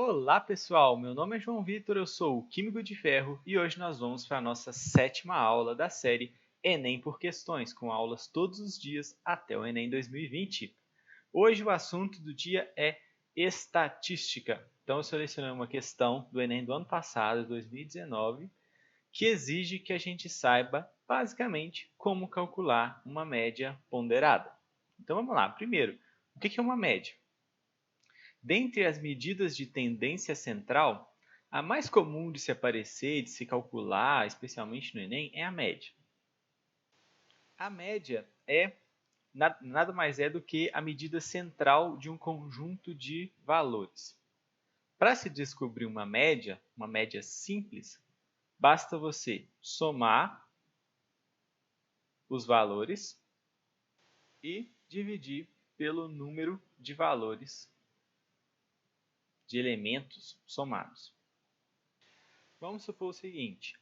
Olá pessoal, meu nome é João Vitor, eu sou o Químico de Ferro e hoje nós vamos para a nossa sétima aula da série Enem por Questões, com aulas todos os dias até o Enem 2020. Hoje o assunto do dia é estatística. Então eu selecionei uma questão do Enem do ano passado, 2019, que exige que a gente saiba basicamente como calcular uma média ponderada. Então vamos lá, primeiro, o que é uma média? Dentre as medidas de tendência central, a mais comum de se aparecer e de se calcular, especialmente no Enem, é a média. A média é nada mais é do que a medida central de um conjunto de valores. Para se descobrir uma média simples, basta você somar os valores e dividir pelo número de valores de elementos somados. Vamos supor o seguinte: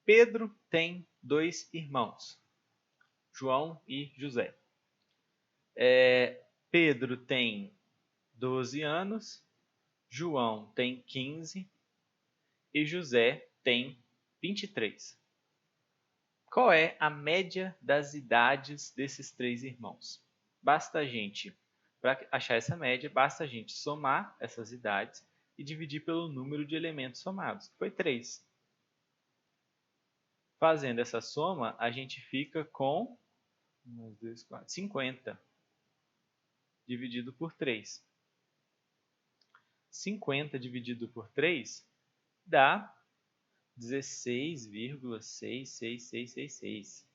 Pedro tem dois irmãos, João e José. Pedro tem 12 anos, João tem 15 e José tem 23. Qual é a média das idades desses três irmãos? Para achar essa média, basta a gente somar essas idades e dividir pelo número de elementos somados, que foi 3. Fazendo essa soma, a gente fica com 50 dividido por 3. 50 dividido por 3 dá 16,66666.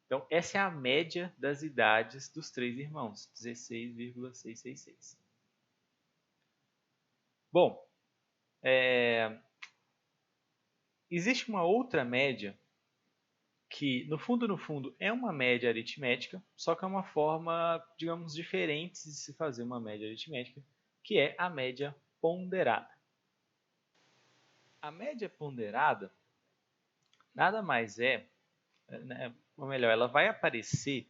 Então, essa é a média das idades dos três irmãos, 16,666. Bom, existe uma outra média que, no fundo, é uma média aritmética, só que é uma forma, digamos, diferente de se fazer uma média aritmética, que é a média ponderada. A média ponderada nada mais é, ou melhor, ela vai aparecer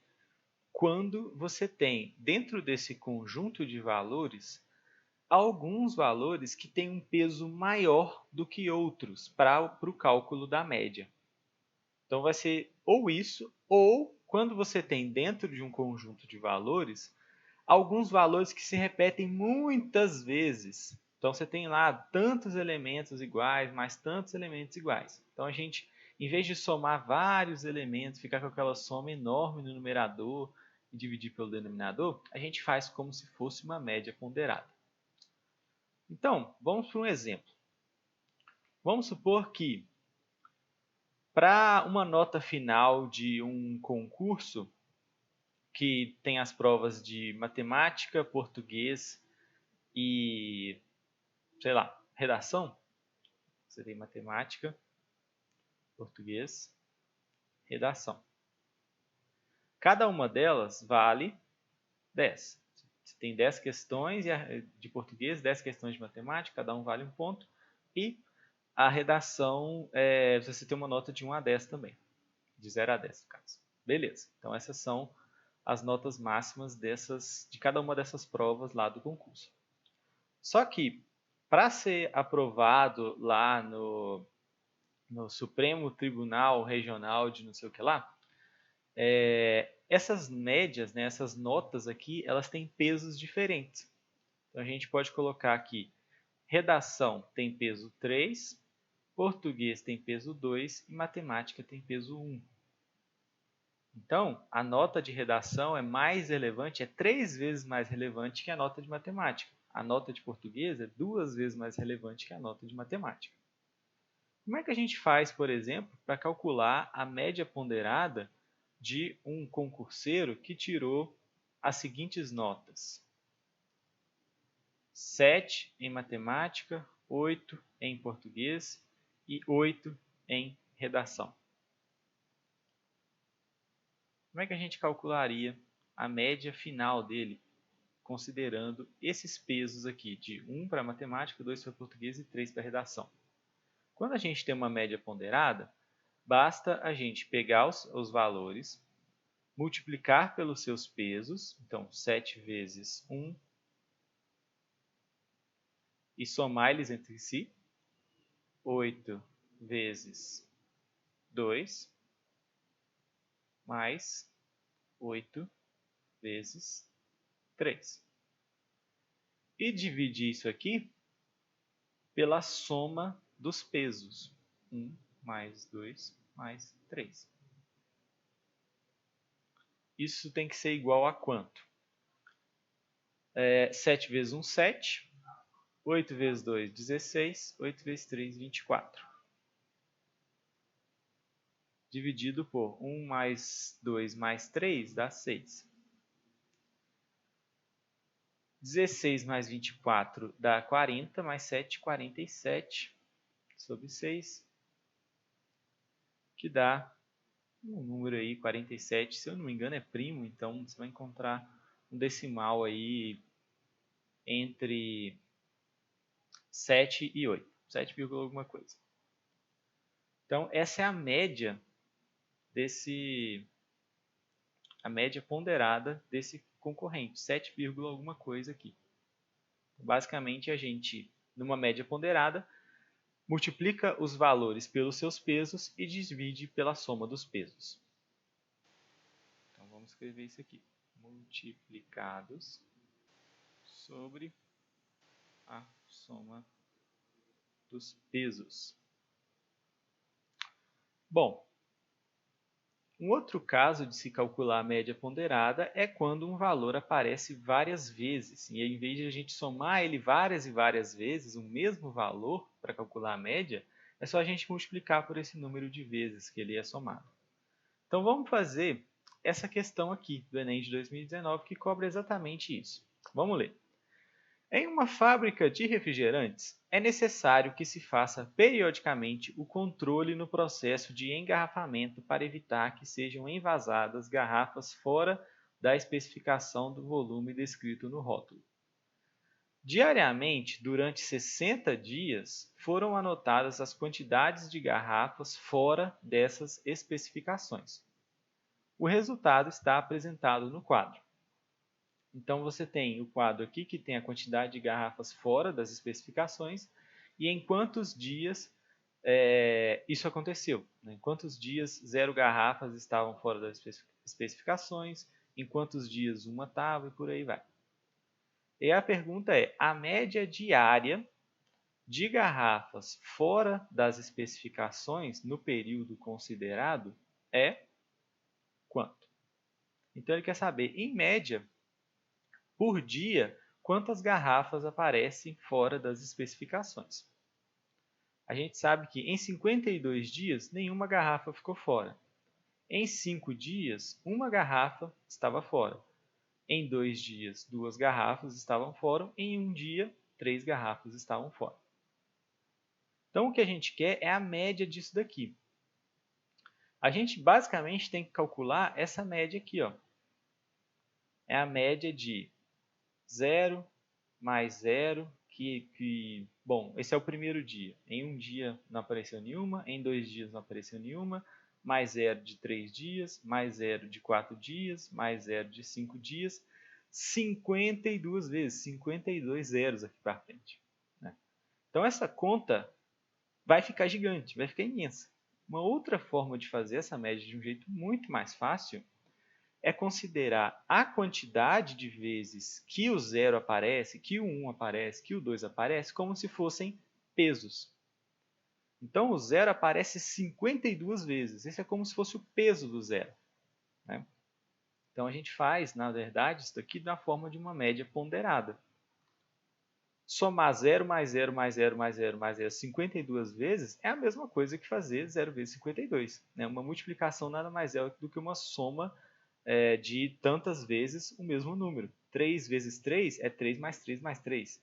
quando você tem, dentro desse conjunto de valores, alguns valores que têm um peso maior do que outros para o cálculo da média. Então, vai ser ou isso, ou quando você tem dentro de um conjunto de valores, alguns valores que se repetem muitas vezes. Então, você tem lá tantos elementos iguais, mais tantos elementos iguais. Então, a gente, em vez de somar vários elementos, ficar com aquela soma enorme no numerador e dividir pelo denominador, a gente faz como se fosse uma média ponderada. Então, vamos para um exemplo. Vamos supor que, para uma nota final de um concurso, que tem as provas de matemática, português e, sei lá, redação. Você tem matemática, português, redação. Cada uma delas vale 10. Você tem 10 questões de português, 10 questões de matemática, cada um vale um ponto. E a redação, você tem uma nota de 1 a 10 também. De 0 a 10, no caso. Beleza. Então, essas são as notas máximas de cada uma dessas provas lá do concurso. Só que, para ser aprovado lá no Supremo Tribunal Regional de não sei o que lá, essas médias, né, essas notas aqui, elas têm pesos diferentes. Então, a gente pode colocar aqui, redação tem peso 3, português tem peso 2 e matemática tem peso 1. Então, a nota de redação é mais relevante, é 3 vezes mais relevante que a nota de matemática. A nota de português é 2 vezes mais relevante que a nota de matemática. Como é que a gente faz, por exemplo, para calcular a média ponderada de um concurseiro que tirou as seguintes notas: 7 em matemática, 8 em português e 8 em redação? Como é que a gente calcularia a média final dele, considerando esses pesos aqui, de 1 para matemática, 2 para português e 3 para redação? Quando a gente tem uma média ponderada, basta a gente pegar os valores, multiplicar pelos seus pesos, então 7 vezes 1 e somar eles entre si. 8 vezes 2 mais 8 vezes 3. E dividir isso aqui pela soma dos pesos. 1 mais 2 mais 3. Isso tem que ser igual a quanto? 7 vezes 1, 7. 8 vezes 2, 16. 8 vezes 3, 24. Dividido por 1 mais 2 mais 3 dá 6. 16 mais 24 dá 40, mais 7, 47 sobre 6, que dá um número aí, 47, se eu não me engano é primo, então você vai encontrar um decimal aí entre 7 e 8, 7, alguma coisa. Então essa é a média a média ponderada desse concorrente, 7, alguma coisa aqui. Basicamente a gente, numa média ponderada, multiplica os valores pelos seus pesos e divide pela soma dos pesos. Então vamos escrever isso aqui. Multiplicados sobre a soma dos pesos. Bom, um outro caso de se calcular a média ponderada é quando um valor aparece várias vezes. E em vez de a gente somar ele várias e várias vezes, o mesmo valor para calcular a média, é só a gente multiplicar por esse número de vezes que ele é somado. Então vamos fazer essa questão aqui do Enem de 2019 que cobra exatamente isso. Vamos ler. Em uma fábrica de refrigerantes, é necessário que se faça periodicamente o controle no processo de engarrafamento para evitar que sejam envasadas garrafas fora da especificação do volume descrito no rótulo. Diariamente, durante 60 dias, foram anotadas as quantidades de garrafas fora dessas especificações. O resultado está apresentado no quadro. Então, você tem o quadro aqui que tem a quantidade de garrafas fora das especificações e em quantos dias isso aconteceu. Né? Em quantos dias 0 garrafas estavam fora das especificações, em quantos dias uma estava e por aí vai. E a pergunta é, a média diária de garrafas fora das especificações no período considerado é quanto? Então, ele quer saber, em média, por dia, quantas garrafas aparecem fora das especificações. A gente sabe que em 52 dias, nenhuma garrafa ficou fora. Em 5 dias, uma garrafa estava fora. Em 2 dias, 2 garrafas estavam fora. Em 1 dia, 3 garrafas estavam fora. Então, o que a gente quer é a média disso daqui. A gente basicamente tem que calcular essa média aqui. Ó. É a média de 0 mais 0, bom, esse é o primeiro dia. Em um dia não apareceu nenhuma, em 2 dias não apareceu nenhuma, mais 0 de 3 dias, mais 0 de 4 dias, mais 0 de 5 dias, 52 vezes, 52 zeros aqui para frente. Né? Então, essa conta vai ficar gigante, vai ficar imensa. Uma outra forma de fazer essa média de um jeito muito mais fácil é considerar a quantidade de vezes que o 0 aparece, que o 1 aparece, que o 2 aparece, como se fossem pesos. Então, o 0 aparece 52 vezes. Esse é como se fosse o peso do 0. Né? Então, a gente faz, na verdade, isso aqui na forma de uma média ponderada. Somar 0 mais 0 mais 0 mais 0 mais 0 52 vezes é a mesma coisa que fazer 0 vezes 52. Né? Uma multiplicação nada mais é do que uma soma de tantas vezes o mesmo número. 3 vezes 3 é 3 mais 3 mais 3.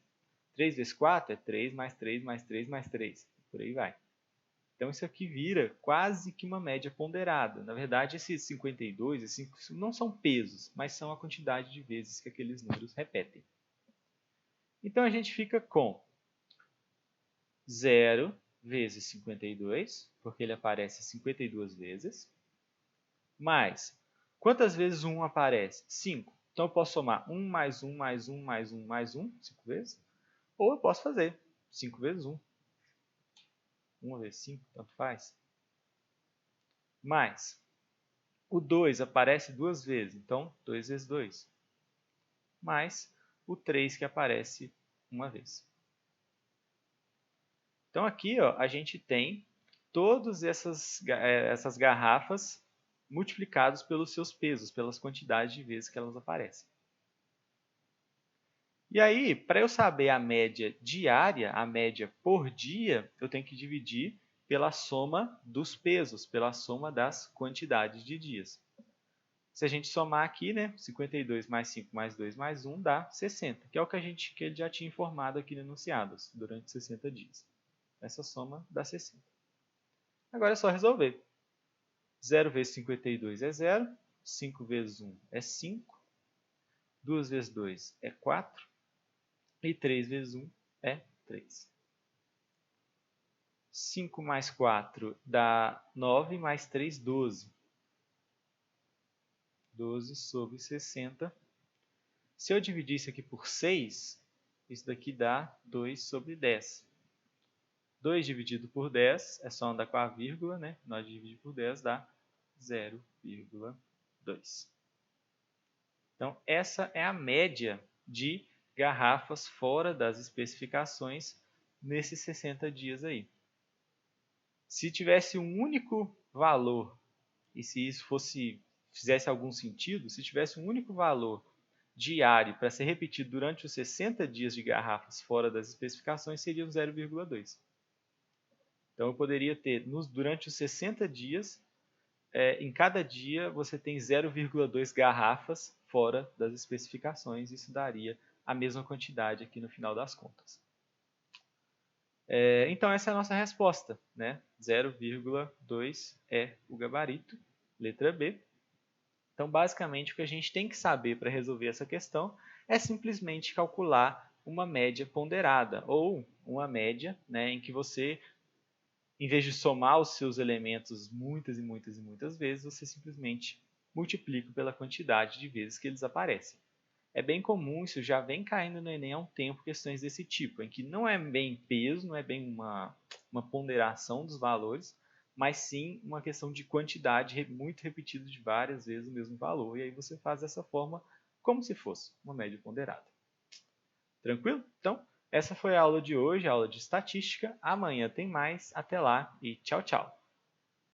3 vezes 4 é 3 mais 3 mais 3 mais 3. Por aí vai. Então, isso aqui vira quase que uma média ponderada. Na verdade, esses 52 e 5 não são pesos, mas são a quantidade de vezes que aqueles números repetem. Então, a gente fica com 0 vezes 52, porque ele aparece 52 vezes, mais quantas vezes 1 aparece? 5. Então, eu posso somar 1 mais 1 mais 1 mais 1 mais 1, 5 vezes. Ou eu posso fazer 5 vezes 1. 1 vezes 5, tanto faz. Mais o 2 aparece 2 vezes, então 2 vezes 2. Mais o 3 que aparece uma vez. Então aqui ó, a gente tem todas essas garrafas multiplicadas pelos seus pesos, pelas quantidades de vezes que elas aparecem. E aí, para eu saber a média diária, a média por dia, eu tenho que dividir pela soma dos pesos, pela soma das quantidades de dias. Se a gente somar aqui, né, 52 mais 5 mais 2 mais 1 dá 60, que é o que ele já tinha informado aqui no enunciado, durante 60 dias. Essa soma dá 60. Agora é só resolver. 0 vezes 52 é 0, 5 vezes 1 é 5, 2 vezes 2 é 4, e 3 vezes 1 é 3. 5 mais 4 dá 9, mais 3, 12. 12 sobre 60. Se eu dividir isso aqui por 6, isso daqui dá 2 sobre 10. 2 dividido por 10 é só andar com a vírgula, né? 9 dividido por 10 dá 0,2. Então, essa é a média de garrafas fora das especificações nesses 60 dias aí. Se tivesse um único valor, e se isso fizesse algum sentido, se tivesse um único valor diário para ser repetido durante os 60 dias de garrafas fora das especificações, seria 0,2. Então eu poderia ter, durante os 60 dias, em cada dia você tem 0,2 garrafas fora das especificações, isso daria a mesma quantidade aqui no final das contas. Então essa é a nossa resposta, né? 0,2 é o gabarito, letra B. Então basicamente o que a gente tem que saber para resolver essa questão é simplesmente calcular uma média ponderada, ou uma média, né, em que você, em vez de somar os seus elementos muitas e muitas e muitas vezes, você simplesmente multiplica pela quantidade de vezes que eles aparecem. É bem comum, isso já vem caindo no Enem há um tempo, questões desse tipo, em que não é bem peso, não é bem uma ponderação dos valores, mas sim uma questão de quantidade muito repetida de várias vezes o mesmo valor, e aí você faz dessa forma como se fosse uma média ponderada. Tranquilo? Então, essa foi a aula de hoje, a aula de estatística. Amanhã tem mais. Até lá e tchau, tchau.